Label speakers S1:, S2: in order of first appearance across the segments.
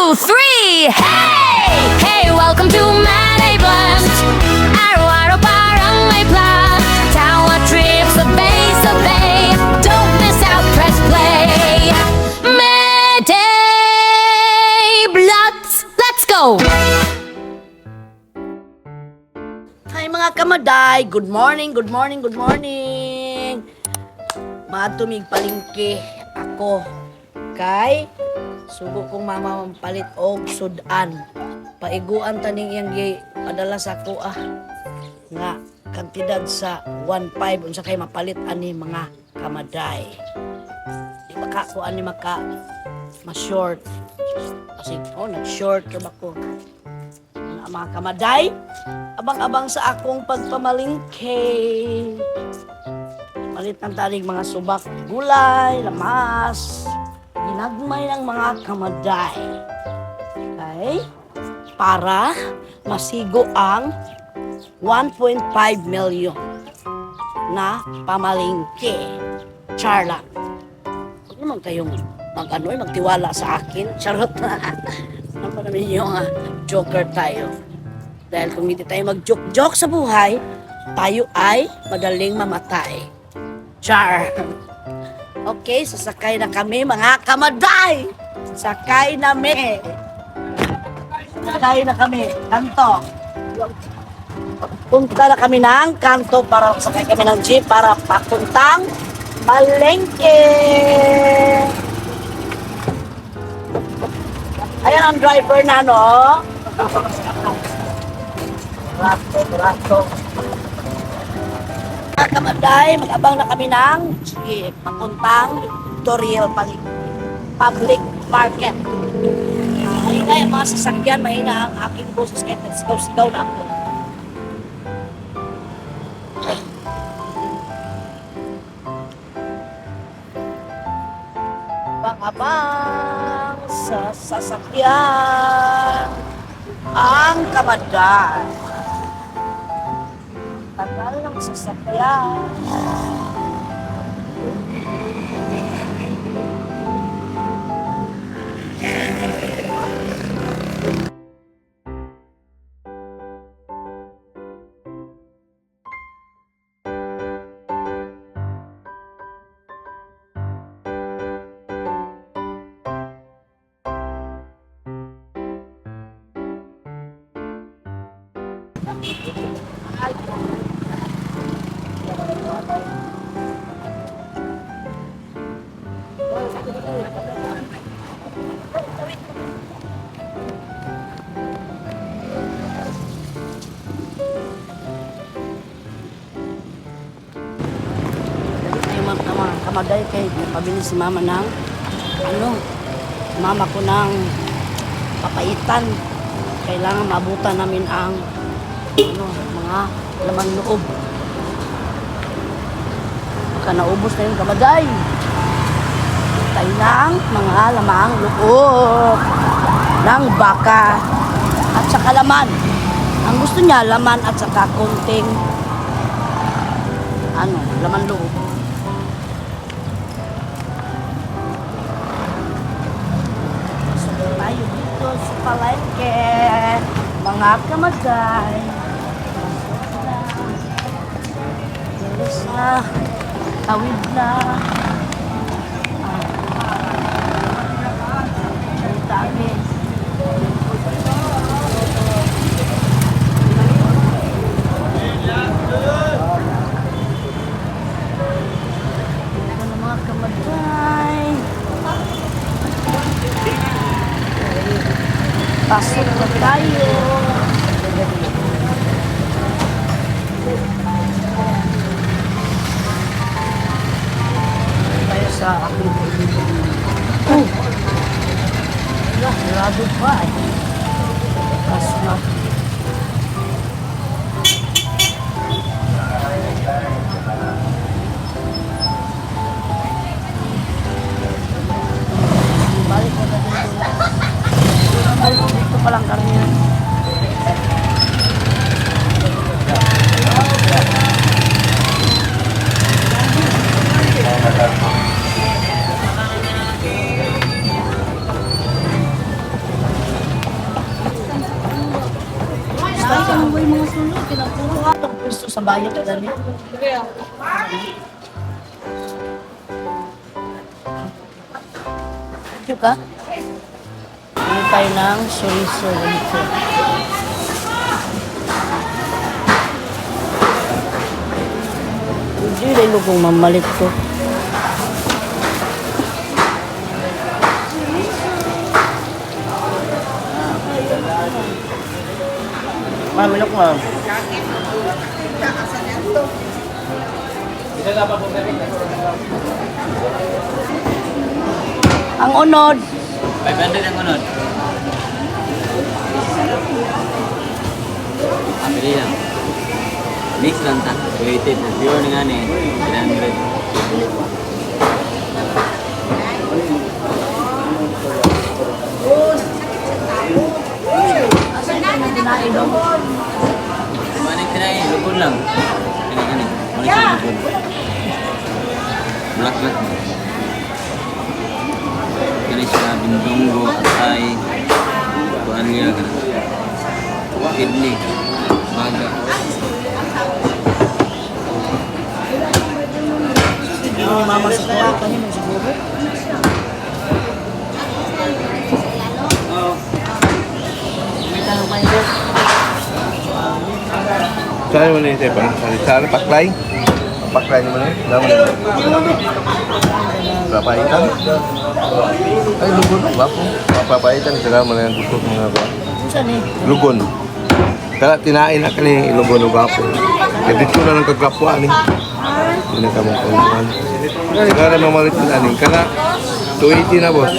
S1: two, three. Hey! Hey, welcome to Manay Blunt. Araw-araw parang may plan. Tawa trip, sabay-sabay. Don't miss out, press play. Manay Blunt. Let's go!
S2: Hi mga kamaday! Good morning, good morning, good morning! Matumig palingki ako kay sugo kong mama mampalit og sudan. Paiguan taning iyang padala sa ko nga kantidad sa 1.5 unsa kay mapalit ani mga kamaday. Di maka ko ani maka ma-short. Kasi nag-short ka ba ko? Mga kamaday, abang-abang sa akong pagpamalingke. Malit ng tanig mga subak, gulay, lamas, ginagmay ng mga kamaday. Okay? Para masigo ang 1.5 million na pamalingke. Charla. Huwag naman kayong magtiwala sa akin. Charot na. Ano pa namin yung joker tayo. Dahil kung hindi tayo mag-joke-joke sa buhay, tayo ay madaling mamatay. Char! Okay, sasakay na kami mga kamaday! Sakay na kami. Kanto. Punta na kami ng kanto para sakay kami ng jeep para papuntang Palengke. Ayan ang driver na, no? Rato. Mga kamaday, mag-abang na kami ng jeep papuntang Toriel Public Market. Mahina yung mga sasakyan, mahina ang aking boses kahit nagsigaw-sigaw na ako. Abang sa sasakyan ang kamaday. Tagal ng sasakyan. Kamaday kay pabili si mama ng mama ko ng papaitan. Kailangan maabutan namin ang mga laman loob. Baka naubos na yung kamaday. Tayo ng mga lamang loob ng baka at saka laman. Ang gusto niya laman at saka konting laman loob. Tayo dito sa palengke, mga kamaday. Bilis na, tawid na. Ang dami. Ito na mga kamaday. Pasok na tayo. Tayo sa aking Grado pa Pasok na. Balik mo na dito palang karniyan. Sunod, kinapuro nga itong pwesto sa bayan ka dali. Thank you ka. Ano tayo ng chorizo dito. Hindi rin mo kung mamalit ko.
S3: Ma'am, minok ma'am.
S2: Ang unod.
S3: 500 ang unod. Pili lang. Mix lang ta. Waited. Pure nga ni. 300.
S2: Asa ito na dinain doon?
S3: Manik tinayin. Lubon lang. Kani. Manik sa lubon. Black. Kani siya bindunggo. Atay. Kuan nga ka na. Kidney. Baga.
S2: Yung mama sa kuha pa niya siguro. May tanong pa yun.
S4: Saan mo na yung tepa? Saan? Paklay? Paklay naman yun? Naman yun? Papaitan? Ay, lugon. Wapo. Papaitan. Sila mo na yung tutok mga ba?
S2: Saan eh?
S4: Lugon. Kaya tinain na ka ni lugon o gapo. Kaya dito na ng kagwapuan eh. Hindi na ka mong kumuhan. Kaya na mamalit na aning. Kaya 280 na boss.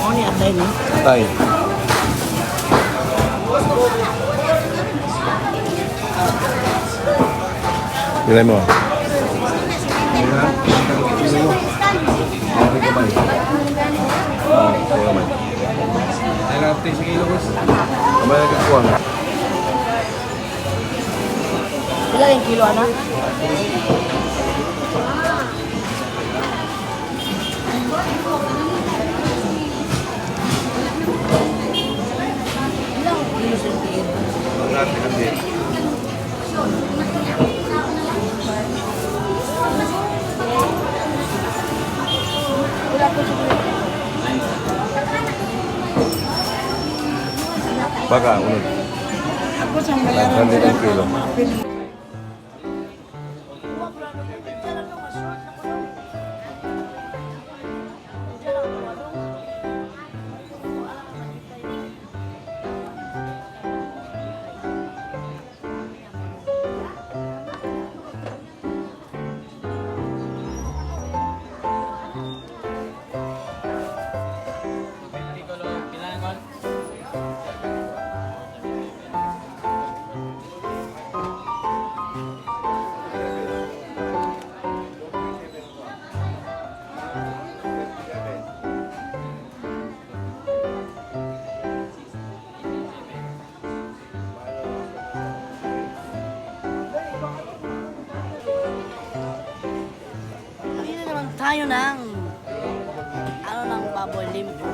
S2: Oo, ni Atay ni.
S4: Tay. Bilay mo. Okay kamay. Okay kamay. Ay lang sa kilo boss. Kamay na kakuha.
S2: Ilan yung kilo, anak?
S4: Natin kasi. Baka, unod.
S2: Ako siyang bayaran.
S4: 900 ang kilo.
S2: Pili naman tayo ng ng baboy limpo.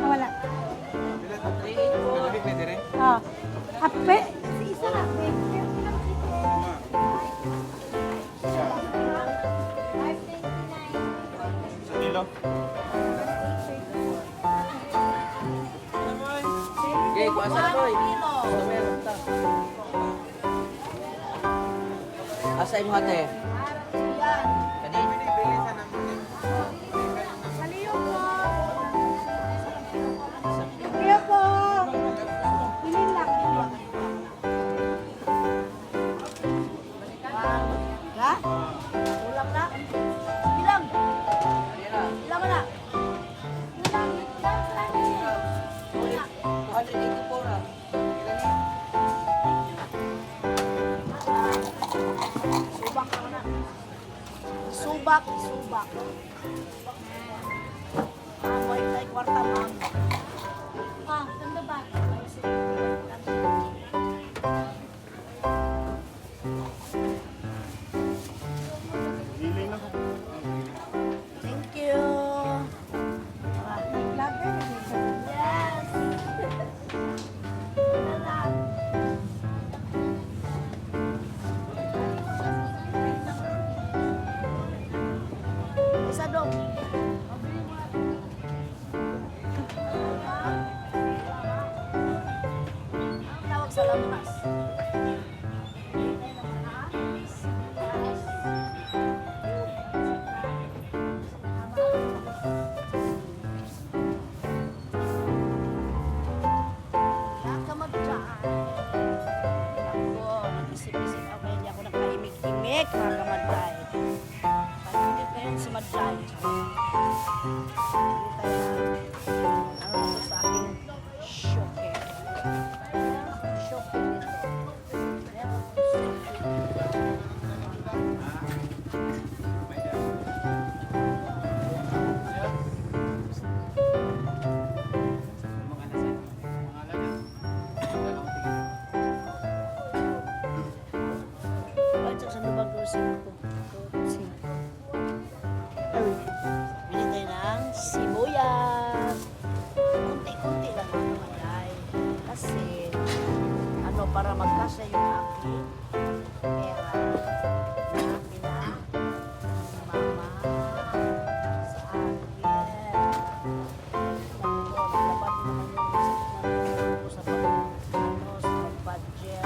S5: Wala. Ah, hape. Isa na.
S3: Okay, kuasa na boy. Asa imo hate? Kani?
S5: Kaya po. Bilhin lang.
S2: Ha? Ulam na? Bilang! Bilang mo na!
S3: 284 ah.
S2: Subak ka na. Subak, subak. Away tayo kwarta ma'am.
S5: Ah, ganda ba?
S2: Thank you.
S5: Vlogger na dito.
S2: Yes. Isa dong. Ang tawag sa labas. Nakamadyan. Ako, mag-isip-isip ako, hindi ako nakaimik-imik, mga kamadyan. Pag-imik na yun si Madyan. Ano na to sa aking shoke. Shoke dito. Ayan. Ay, sa lubag ko ko. Bili tayo ng sibuyas. Kunti-kunti lang mga kamalay. Kasi, ano, para magkasya yung aking pera na akin na mama sa akin. Naglabad naman yung sa pag-budget.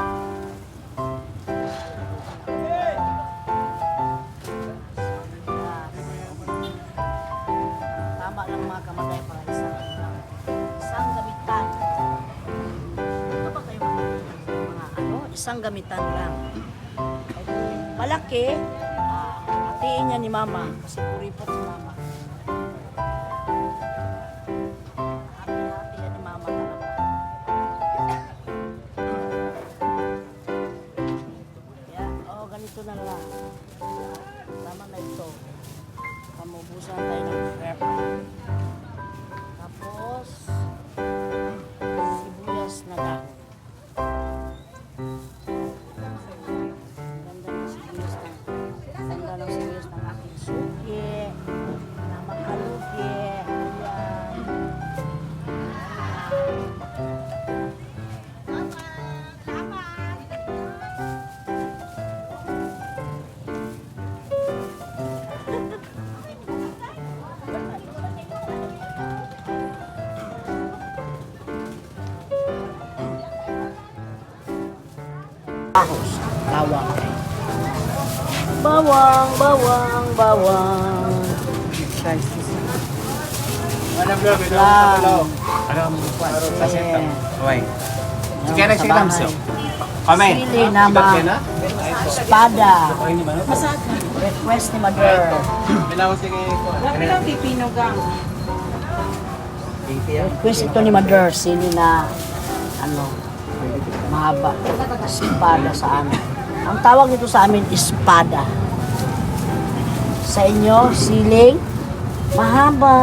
S2: Tama lang mga kamatay para isang gamitan. Ito ba kayo mga ano? Isang gamitan lang. Ay, kung malaki, hatiin niya ni mama kasi kuripot si mama. Hati-hati yan ni mama talaga. Ganito na lang. Tama na ito. Pamubusan tayo ng prep. Tapos, sibuyas na lang. Ganda ng sibuyas ng aking suki. Na makalugi. Ayan. Ahos, bawang. Bawang, bawang, bawang. Lang. Kasi,
S3: Sige na siya lang Amen.
S2: sili naman. Espada. Request ni Mother. Request ito ni Mother. Sili na, ano, mahaba. Espada sa amin. Ang tawag nito sa amin, espada. Sa inyo, siling mahaba.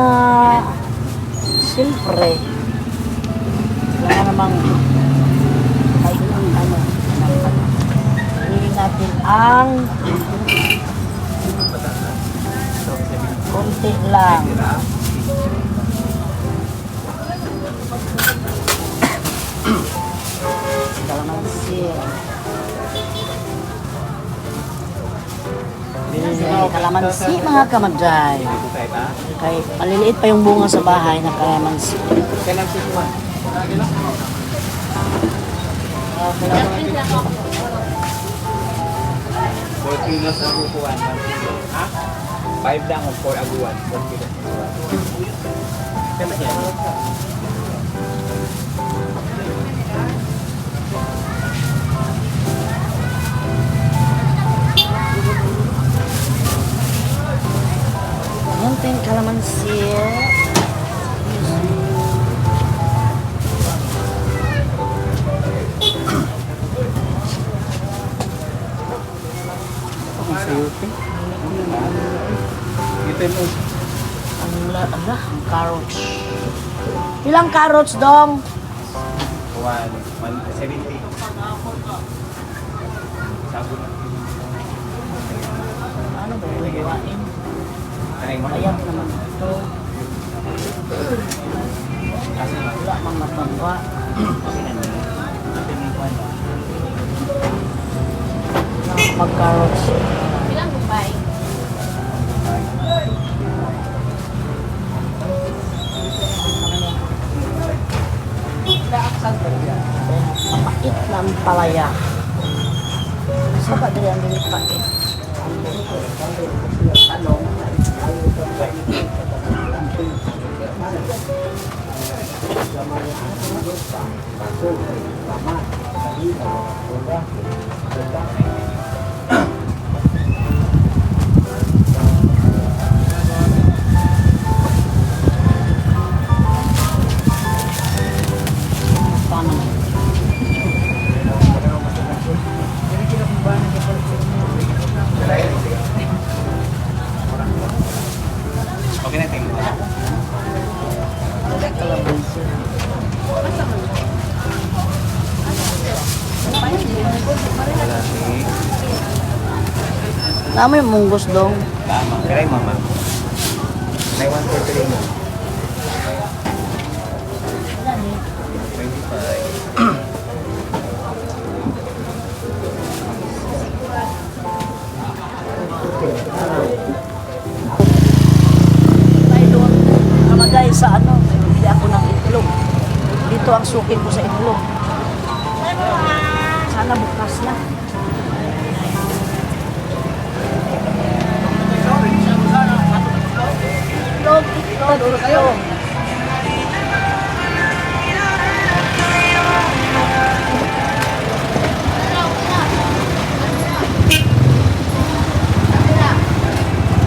S2: Siyempre. Wala namang ano. Hingin natin ang konti lang. Kalamansi. Kalamansi mga kamadjay. Kay maliliit pa yung bunga sa bahay na kalamansi.
S3: Kilos ang kukuhan. 5 lang o 4 aguan. 4 kilos. Kaya siya?
S2: Munting kalamansi.
S3: Sayuti. mo.
S2: Ang carrots. Ilang carrots, dong?
S3: 170. Sago na.
S2: Ano ba yung gawain?
S3: Ano yung mga?
S2: Ayan naman ito. Wala mang matangwa. Mag-carrots.
S1: Ilang kumpay?
S2: Mapait ng palaya. Saka din ang pait. Paano?
S3: Okay na, tingin mo.
S2: Kalabansi. Namoy munggos dong.
S3: Tama. Kaya mama. May 143 mo. 25.
S2: Tayo doon. Kamagay sa ano. Bili ako ng itlog. Dito ang sukin ko sa itlog. Sana bukas na. Itlog, itlog, itlog.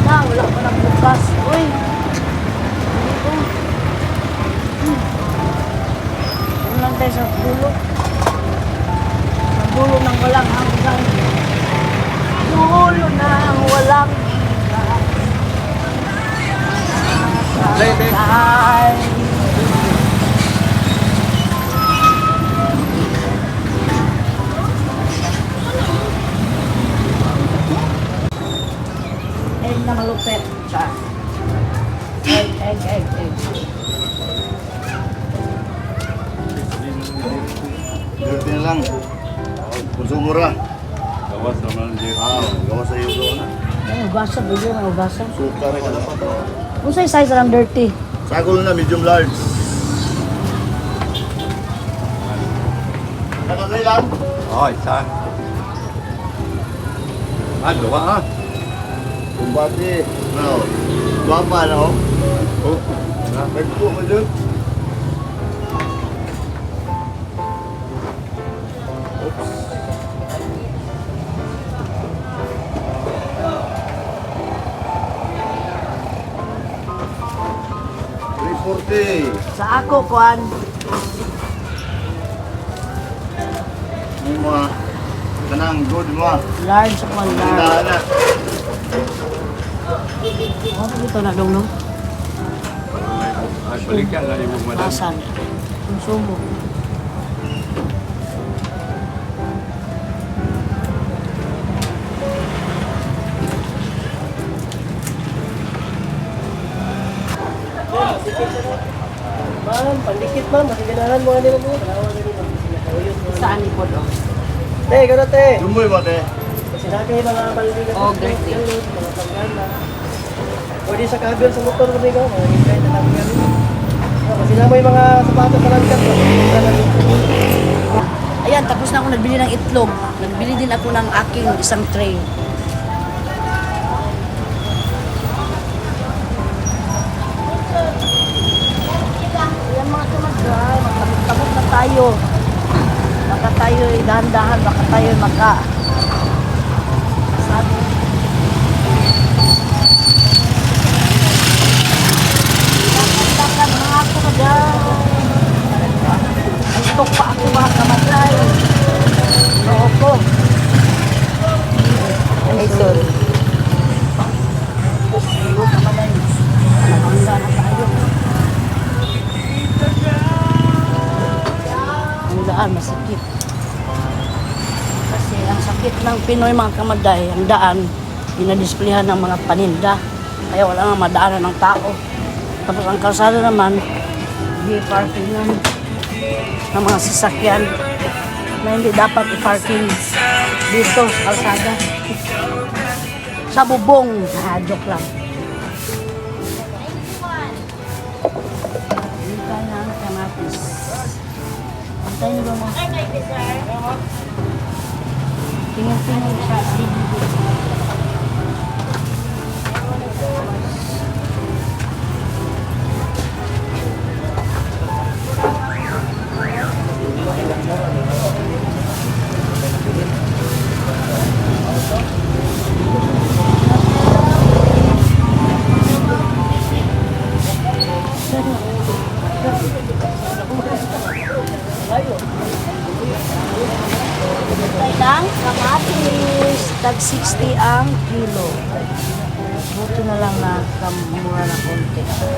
S2: Na, wala pa nang bukas. Uy! Dito. Doon lang tayo sa dulo. Sa dulo ng walang hanggang. Dulo ng walang hanggang. Ay, egg na malupit. Siya. Egg.
S6: Dirty na lang. Konsumo ra.
S4: Gawas naman dito.
S6: Gawa sa iyo doon.
S2: Ang ugasan, bigyan ng ugasan.
S6: Suka rin ka dapat.
S2: Kung sa'yo size lang dirty.
S6: Sagol na, medium large. Nakasay lang.
S4: Oh, isa. Dua ah.
S6: Kumbati. Now, guwapa na oh. Oh, nagpo mo dyan. Oops. $340.
S2: Sa ako, kuan.
S6: May mga kanang good mo.
S2: Large ako, large.
S6: Tindahan na.
S2: Ano dito na dong, no?
S4: Ay, balikan na yung madam.
S2: Asan? Konsumo.
S7: Ma'am, pandikit ma'am, masiganahan mo nila mo.
S2: Saan ipod, oh?
S7: Te, gano'n te.
S6: Jumboy mo, te.
S7: Sinakay mga baliligan.
S2: Oh, great day.
S7: Mga pagana. Pwede sa kabel sa motor kami ko, mga hintay na lang kami. Kasi mo yung mga sapatos sa langkat.
S2: Ayan, tapos na ako nagbili ng itlog. Nagbili din ako ng aking isang tray. Ayan mga kamagay, magtabot na tayo. Baka tayo dahan-dahan, baka tayo maka. Sabi. Lakad mga kamagay. Ay, stok pa ako mga kamagay. Oo ko. Ay, sorry. market ng Pinoy mga kamaday, ang daan, pinadisplehan ng mga paninda. Kaya wala nga madaanan ng tao. Tapos ang kalsada naman, parking ng mga sasakyan na hindi dapat i-parking dito sa kalsada. Sa bubong. Joke lang. Hintay na ang kamatis. Hintay nyo ba mo? Tingin-tingin sa bibig. Ng kamatis, tag 60 ang kilo. Buti na lang na kamura na konti. Kaya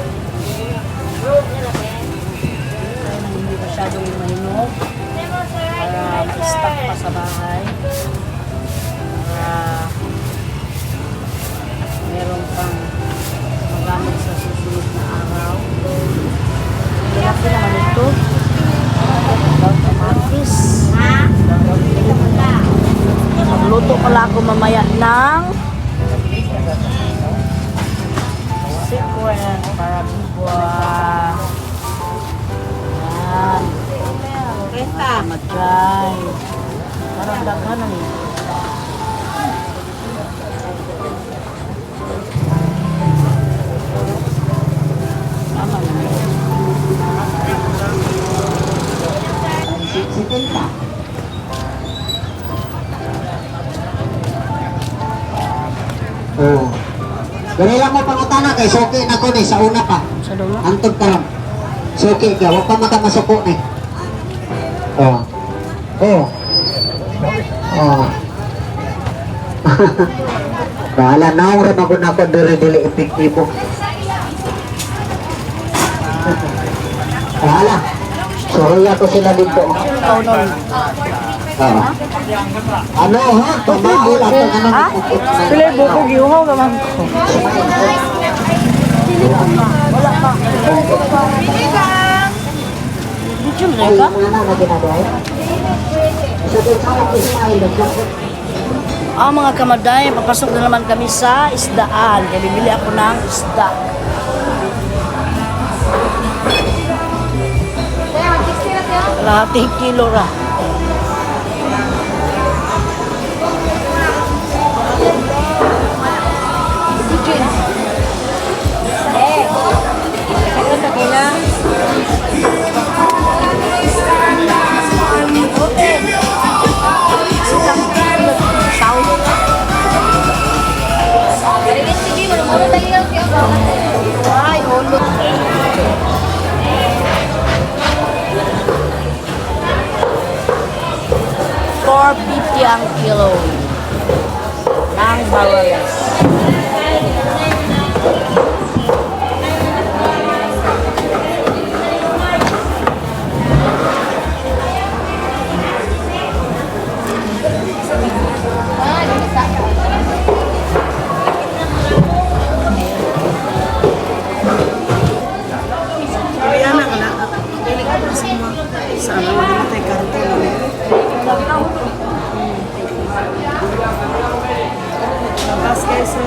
S2: nang hindi masyadong mahinog para ma-stock pa sa bahay. Para meron pang magamit sa susunod na araw. Malaki naman ito. Kamatis. Magluto pala ako mamaya ng secret para bubuha. Yan. Mag-dry. Parang daghan na eh. Tama na.
S8: Oh. Dali lang mo pangutana kay suki na ko ni sa una pa.
S2: Sa dulo.
S8: Antod ka lang. Suki ka, wag pa mata masuko ni. Oh. Oh. Oh. Bahala na ora maguna ko dili epektibo. Bahala. Sorry ako sila dito.
S2: Ikaw nun.
S8: Ah. Ano ha? Pamahal ako ano.
S2: Sila bukog iuhaw naman ko. Wala pa. Dito na ka? Mga kamaday, papasok na naman kami sa isdaan. Kaya bibili ako ng isda. Kalahating kilo ra. Ay, ulo. $4.50 ang kilo ng bawales.
S7: Sana maganda karton. Labas kayo sir.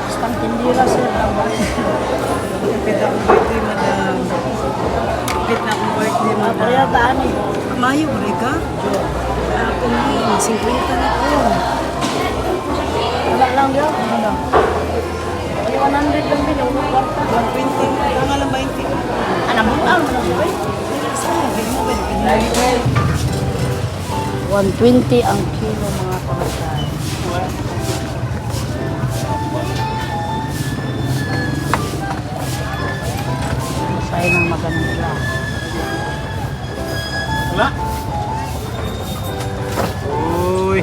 S2: Bastang tindira sir.
S7: Kapit akong birthday, madam. Kapit na akong birthday, madam.
S2: Kaya taan eh.
S7: Mayo, mereka? Ako ni, 50 na ako.
S2: Wala lang yun. Ano? 100 lang din.
S7: 120, tanga lang 20.
S2: Anak mo lang. 120 ang kilo mga kamatay. Sayang ng maganda.
S3: Wala? Uy.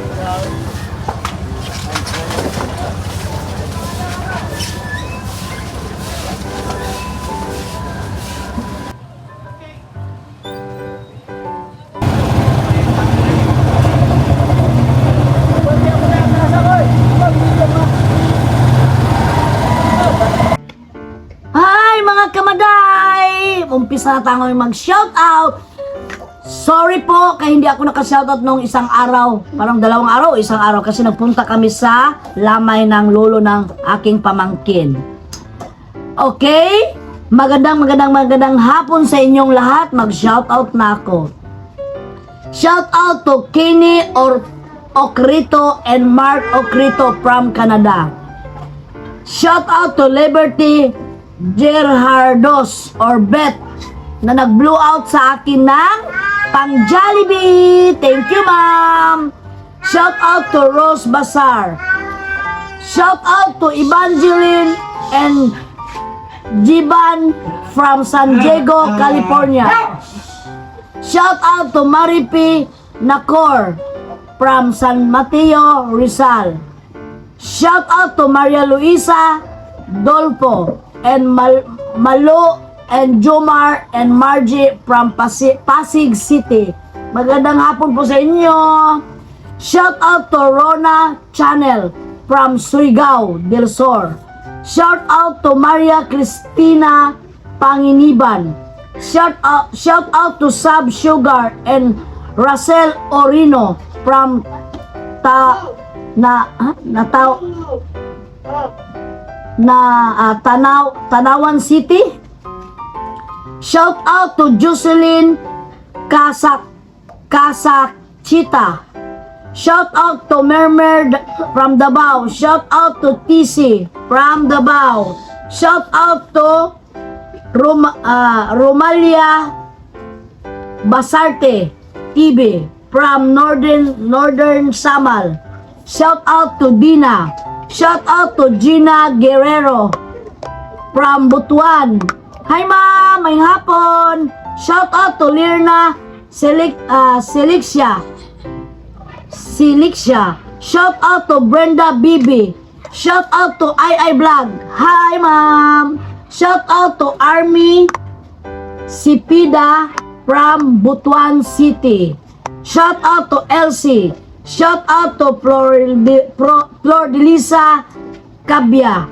S2: na tayo mag-shoutout. Sorry po kaya hindi ako naka-shoutout nung isang araw. Parang 2 araw, isang araw. Kasi nagpunta kami sa lamay ng lolo ng aking pamangkin. Okay? Magandang hapon sa inyong lahat. Mag-shoutout na ako. Shoutout to Kenny Ocrito and Mark Ocrito from Canada. Shoutout to Liberty Gerhardos or Beth na nag-blow out sa akin ng pang Jollibee. Thank you, ma'am. Shout out to Rose Bazar. Shout out to Evangeline and Jiban from San Diego, California. Shout out to Maripi Nakor from San Mateo, Rizal. Shout out to Maria Luisa Dolpo and Malo and Jomar and Margie from Pasig City. Magandang hapon po sa inyo. Shout out to Rona Channel from Surigao del Sur. Shout out to Maria Cristina Panginiban. Shout out to Sab Sugar and Russell Orino from Tanawan City. Shout out to Jocelyn Kasakchita. Shout out to Mermer from Davao. Shout out to TC from Davao. Shout out to Romalia Basarte TV from Northern Samal. Shout out to Dina. Shout out to Gina Guerrero from Butuan. Hi ma'am, may hapon. Shout out to Lirna Selixia. Shout out to Brenda Bibi. Shout out to II Vlog. Hi ma'am. Shout out to Army Sipida from Butuan City. Shout out to Elsie. Shout out to Flordelisa Cabia.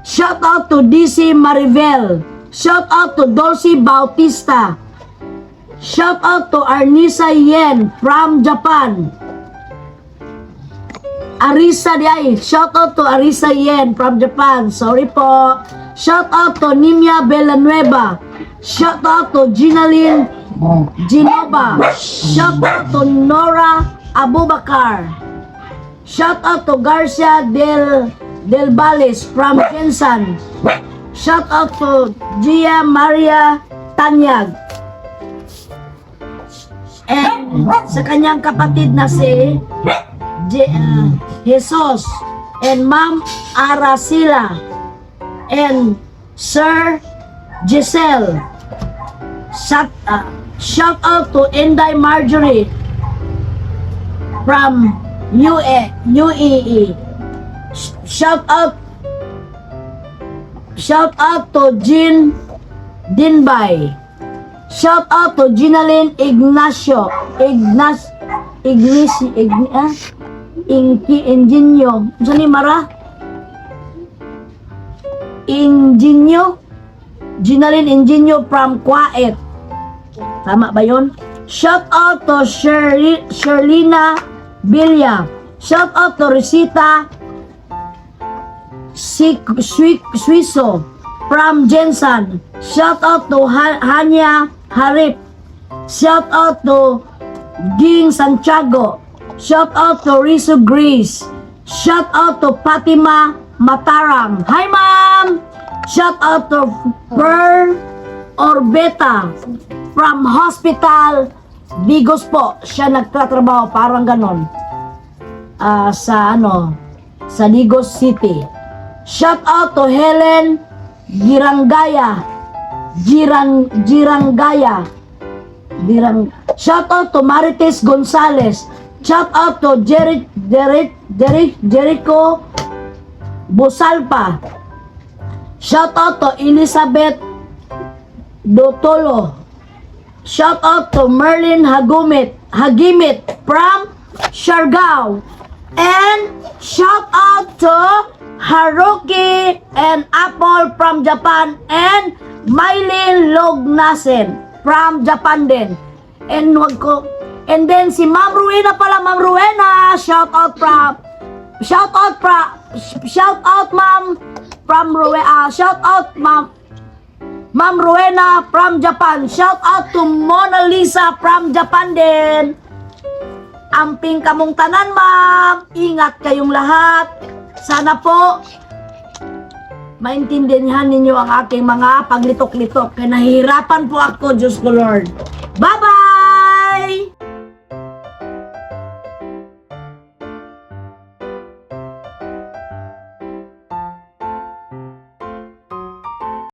S2: Shout out to DC Maribel. Shout out to Dulcie Bautista. Shout out to Arnisa Yen from Japan. Shout out to Arisa Yen from Japan. Sorry po. Shout out to Nimia Villanueva. Shout out to Ginaline Genova. Shout out to Nora Abubakar. Shout out to Garcia Del Valles from Jensen. Shout out to Gia Maria Tanyag. And sa kanyang kapatid na si Jesus and Ma'am Aracila and Sir Giselle. Shout out to Inday Marjorie from UAE. Shout out to Jean Dinbay. Shout out to Ginaline Ingenio. Saan Mara? Ingenio? Ginaline Ingenio from Kuwait. Tama ba yun? Shout out to Sherlina Bilya. Shout out to Risita Suizo from Jensen. Shout out to Hanya Harip. Shout out to Ging Santiago. Shout out to Riso Grease. Shout out to Fatima Matarang. Hi ma'am! Shout out to Pearl Orbeta from Hospital Bigos po. Siya nagtatrabaho parang ganon. Sa Digos City. Shout out to Helen Girangaya. Shout out to Marites Gonzales. Shout out to Jericho Bosalpa. Shout out to Elizabeth Dotolo. Shout out to Merlin Hagimit from Siargao. And shout out to Haruki and Apple from Japan and Mylene Lognasen from Japan din. And then si Ma'am Rowena pala, Ma'am Rowena, shout out Ma'am Ma'am Rowena from Japan. Shout out to Mona Lisa from Japan din. Amping kamong tanan, ma'am. Ingat kayong lahat. Sana po maintindihan ninyo ang aking mga paglitok-litok. Kaya nahihirapan po ako, Diyos ko Lord. Bye-bye!